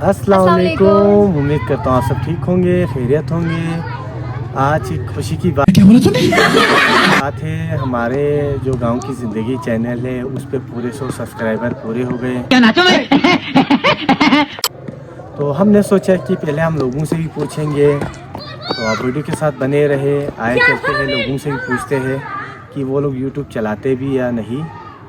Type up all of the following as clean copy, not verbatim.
अस्सलाम वालेकुम। उम्मीद करता हूँ आप सब ठीक होंगे, खैरियत होंगे। आज एक खुशी की बात है, हमारे जो गांव की ज़िंदगी चैनल है उस पर पूरे 100 सब्सक्राइबर पूरे हो गए। तो हमने सोचा कि पहले हम लोगों से भी पूछेंगे, तो आप वीडियो के साथ बने रहे। आए चलते हैं लोगों से भी पूछते हैं कि वो लोग यूट्यूब चलाते भी या नहीं,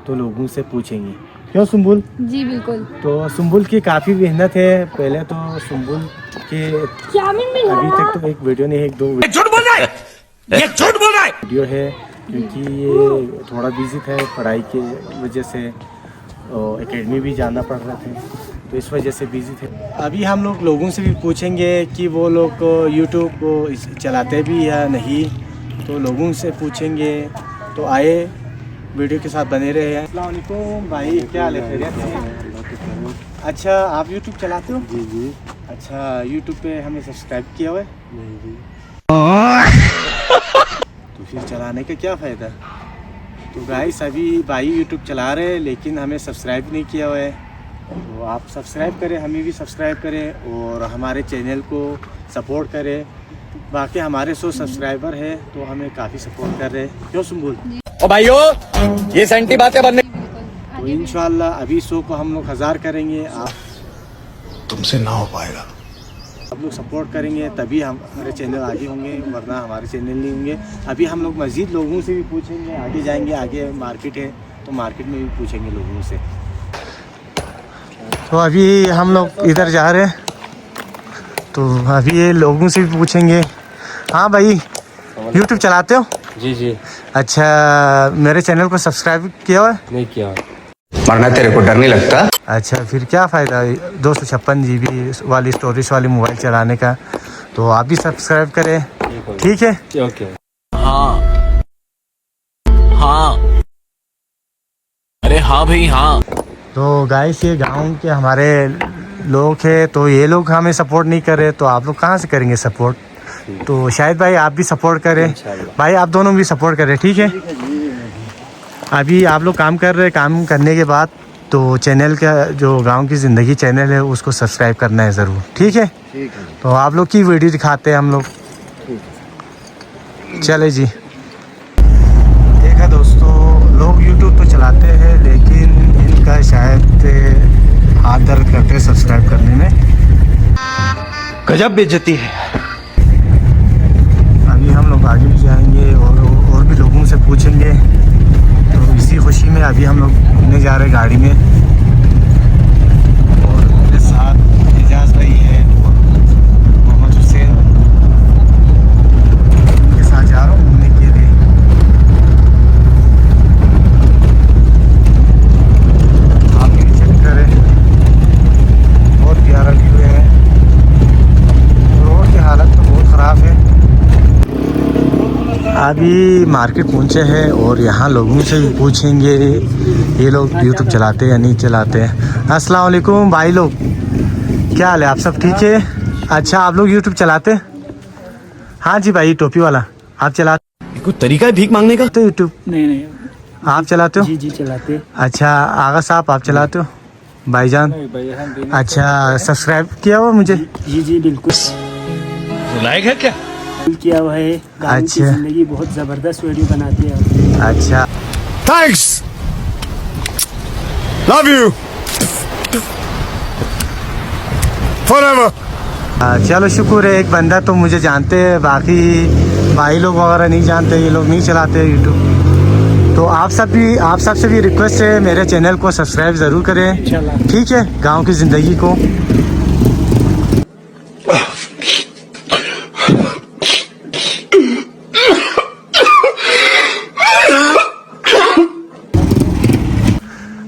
तो लोगों से पूछेंगे। क्यों सुम्बुल? जी बिल्कुल। तो सुम्बुल की काफ़ी मेहनत है। पहले तो सुम्बुल के अभी तक तो एक वीडियो नहीं है, एक दो वीडियो है, क्योंकि ये थोड़ा बिजी था पढ़ाई के वजह से, एकेडमी भी जाना पड़ रहा था, तो इस वजह से बिजी थे। अभी हम लोग लोगों से भी पूछेंगे कि वो लोग यूट्यूब को चलाते भी या नहीं, तो लोगों से पूछेंगे। तो आए वीडियो के साथ बने रहे हैं। अस्सलाम वालेकुम भाई, क्या हाल है? खैरियत से? अच्छा, आप यूट्यूब चलाते हो? जी जी। अच्छा, यूट्यूब पे हमें सब्सक्राइब किया हुआ है? नहीं जी। तो फिर चलाने का क्या फ़ायदा? तो गाइस अभी भाई यूट्यूब चला रहे हैं लेकिन हमें सब्सक्राइब नहीं किया हुआ है, तो आप सब्सक्राइब करें, हमें भी सब्सक्राइब करें और हमारे चैनल को सपोर्ट करें। बाकी हमारे 100 सब्सक्राइबर है तो हमें काफ़ी सपोर्ट कर रहे हैं। क्यों सुम्बुल? ओ भाइयों, ये सेंटी बातें बनने तो इंशाल्लाह अभी 100 को हम लोग 1000 करेंगे। आप तुमसे ना हो पाएगा। आप लोग सपोर्ट करेंगे तभी हमारे चैनल आगे होंगे, वरना हमारे चैनल नहीं होंगे। अभी हम लोग मज़ीद लोगों से भी पूछेंगे, आगे जाएंगे, आगे मार्केट है तो मार्केट में भी पूछेंगे लोगों से। तो अभी हम लोग इधर जा रहे हैं, तो अभी ये लोगों से भी पूछेंगे। हाँ भाई, यूट्यूब चलाते हो? जी जी। अच्छा, मेरे चैनल को सब्सक्राइब किया हुआ है? नहीं किया। मरना तेरे को डर नहीं लगता? अच्छा, फिर क्या फ़ायदा 256 GB वाली स्टोरेज वाली मोबाइल चलाने का। तो आप भी सब्सक्राइब करें, ठीक है? ओके। हाँ हाँ, अरे हाँ भाई हाँ। तो गाइस ये गांव के हमारे लोग हैं, तो ये लोग हमें सपोर्ट नहीं कर रहे, तो आप लोग कहाँ से करेंगे सपोर्ट? तो शायद भाई आप भी सपोर्ट करें, भाई आप दोनों भी सपोर्ट करें, ठीक है? अभी आप लोग काम कर रहे हैं, काम करने के बाद तो चैनल का जो गांव की ज़िंदगी चैनल है उसको सब्सक्राइब करना है ज़रूर, ठीक है? तो आप लोग की वीडियो दिखाते हैं हम लोग। चले जी। देखा दोस्तों, लोग यूट्यूब तो चलाते हैं लेकिन इनका शायद हाथ दर्द करते हैं सब्सक्राइब करने में। गजब बेइज्जती है। अभी हम लोग आगे भी जाएंगे और भी लोगों से पूछेंगे। तो इसी खुशी में अभी हम लोग घूमने जा रहे हैं गाड़ी में, और मेरे साथ एजाज भाई है और मोहम्मद हुसैन, उनके साथ जा रहा हूँ घूमने के लिए। आप भी चेक करें, बहुत प्यारा व्यू है। रोड की हालत तो बहुत ख़राब है। अभी मार्केट पहुंचे हैं और यहाँ लोगों से भी पूछेंगे ये लोग यूट्यूब चलाते या नहीं चलाते हैं। अस्सलाम वालेकुम भाई लोग, क्या हाल है? आप सब ठीक है? अच्छा, आप लोग यूट्यूब चलाते? हाँ जी भाई, टोपी वाला, आप चलाते? कोई तरीका है भीख मांगने का? तो यूट्यूब नहीं आप चलाते हो? जी जी चलाते। अच्छा, आगा साहब आप चलाते हो? भाईजान? अच्छा, सब्सक्राइब किया हुआ मुझे? जी जी बिल्कुल लायक है क्या? किया हुआ है। गाँव की अच्छा। जिंदगी बहुत जबरदस्त वीडियो बनाते हैं। अच्छा, थैंक्स, लव यू फॉरएवर। चलो शुक्र है, एक बंदा तो मुझे जानते हैं, बाकी भाई लोग वगैरह नहीं जानते, ये लोग नहीं चलाते यूट्यूब। तो आप सबसे भी रिक्वेस्ट है, मेरे चैनल को सब्सक्राइब ज़रूर करें, इंशाल्लाह। ठीक है? गांव की ज़िंदगी को।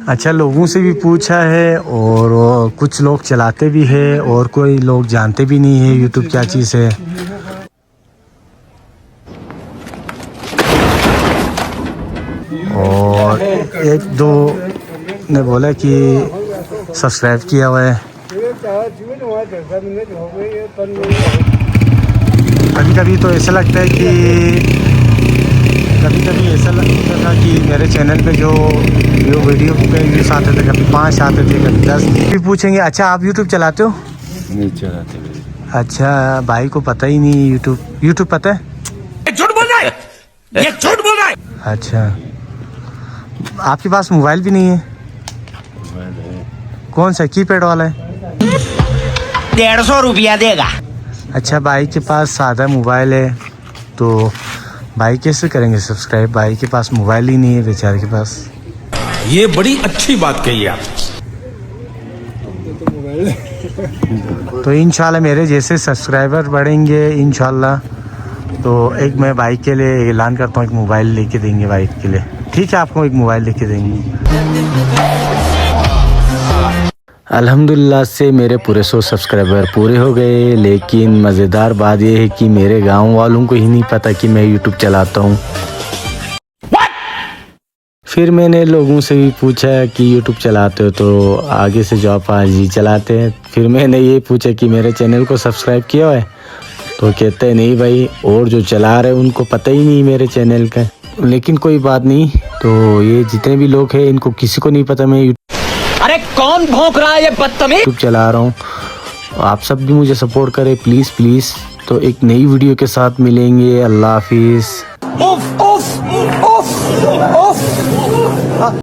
अच्छा, लोगों से भी पूछा है और कुछ लोग चलाते भी है और कोई लोग जानते भी नहीं है यूट्यूब क्या चीज़ है। और एक दो ने बोला कि सब्सक्राइब किया हुआ है। कभी कभी तो ऐसा लगता है कि कभी ऐसा लगता था कि मेरे चैनल पे जो वीडियो पे व्यूज़ आते थे, कभी 5 आते थे, कभी 10 भी पूछेंगे। अच्छा, आप यूट्यूब चलाते हो? नहीं चलाते भाई। अच्छा, भाई को पता ही नहीं यूट्यूब पता है? झूठ बोल रहा है, ये झूठ बोल रहा है। अच्छा, आपके पास मोबाइल भी नहीं है? मोबाइल है। कौन सा, कीपैड वाला है? 150 रुपया देगा। अच्छा, भाई के पास सादा मोबाइल है, तो भाई कैसे करेंगे सब्सक्राइब? भाई के पास मोबाइल ही नहीं है बेचारे के पास। ये बड़ी अच्छी बात कही आप। तो इंशाल्लाह मेरे जैसे सब्सक्राइबर बढ़ेंगे इंशाल्लाह, तो एक मैं भाई के लिए ऐलान करता हूँ, एक मोबाइल लेके देंगे भाई के लिए। ठीक है, आपको एक मोबाइल लेके देंगे। अल्हम्दुलिल्लाह से मेरे पूरे 100 सब्सक्राइबर पूरे हो गए, लेकिन मज़ेदार बात यह है कि मेरे गांव वालों को ही नहीं पता कि मैं यूट्यूब चलाता हूँ। फिर मैंने लोगों से भी पूछा कि यूट्यूब चलाते हो, तो आगे से जवाब हाँ जी चलाते हैं। फिर मैंने ये पूछा कि मेरे चैनल को सब्सक्राइब किया है, तो कहते हैं नहीं भाई, और जो चला रहे उनको पता ही नहीं मेरे चैनल का। लेकिन कोई बात नहीं, तो ये जितने भी लोग हैं इनको किसी को नहीं पता मैं अरे कौन भौंक रहा है ये बदतमीज। यूट्यूब चला रहा हूँ। आप सब भी मुझे सपोर्ट करें प्लीज़ प्लीज़। तो एक नई वीडियो के साथ मिलेंगे। अल्लाह हाफिज़। उफ उफ उफ उफ।